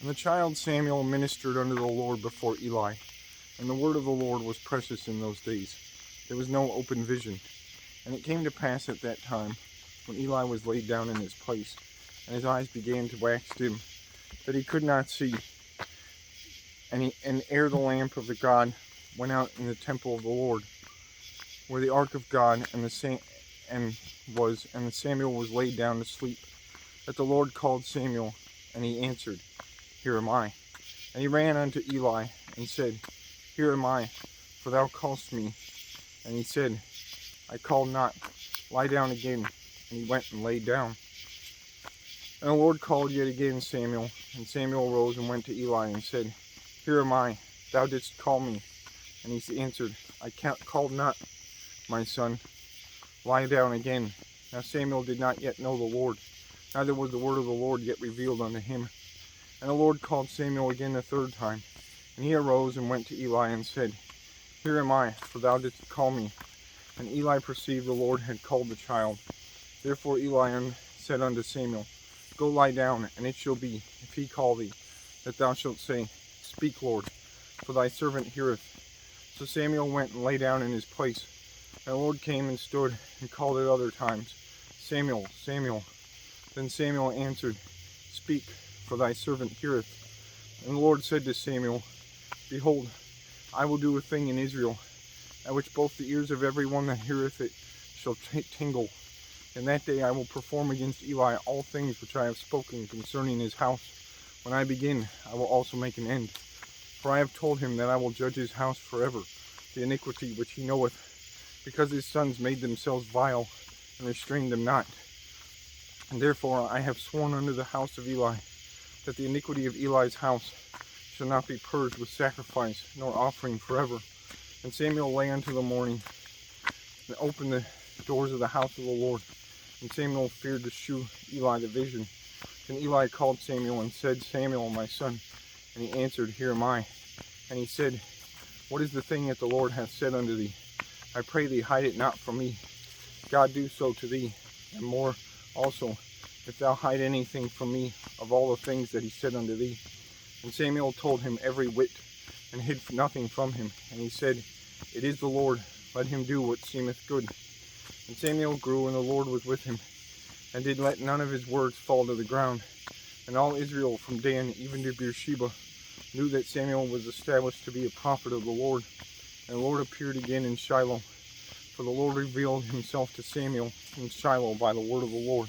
And the child Samuel ministered unto the Lord before Eli, and the word of the Lord was precious in those days. There was no open vision. And it came to pass at that time, when Eli was laid down in his place, and his eyes began to wax dim, that he could not see. And ere the lamp of the God went out in the temple of the Lord, where the ark of God and Samuel was laid down to sleep, that the Lord called Samuel, and he answered, Here am I. And he ran unto Eli, and said, Here am I, for thou callest me. And he said, I called not, lie down again. And he went and laid down. And the Lord called yet again Samuel, and Samuel rose and went to Eli, and said, Here am I, thou didst call me. And he answered, I called not, my son, lie down again. Now Samuel did not yet know the Lord, neither was the word of the Lord yet revealed unto him. And the Lord called Samuel again the third time. And he arose and went to Eli, and said, Here am I, for thou didst call me. And Eli perceived the Lord had called the child. Therefore Eli said unto Samuel, Go lie down, and it shall be, if he call thee, that thou shalt say, Speak, Lord, for thy servant heareth. So Samuel went and lay down in his place. And the Lord came and stood and called at other times, Samuel, Samuel. Then Samuel answered, Speak, for thy servant heareth. And the Lord said to Samuel, Behold, I will do a thing in Israel, at which both the ears of every one that heareth it shall tingle. In that day I will perform against Eli all things which I have spoken concerning his house. When I begin, I will also make an end. For I have told him that I will judge his house forever, the iniquity which he knoweth, because his sons made themselves vile, and restrained them not. And therefore I have sworn unto the house of Eli, that the iniquity of Eli's house shall not be purged with sacrifice, nor offering forever. And Samuel lay until the morning, and opened the doors of the house of the Lord. And Samuel feared to shew Eli the vision. Then Eli called Samuel, and said, Samuel, my son. And he answered, Here am I. And he said, What is the thing that the Lord hath said unto thee? I pray thee, hide it not from me. God do so to thee, and more also, if thou hide anything from me of all the things that he said unto thee. And Samuel told him every whit, and hid nothing from him. And he said, It is the Lord, let him do what seemeth good. And Samuel grew, and the Lord was with him, and did let none of his words fall to the ground. And all Israel from Dan even to Beersheba knew that Samuel was established to be a prophet of the Lord. And the Lord appeared again in Shiloh, for the Lord revealed himself to Samuel in Shiloh by the word of the Lord.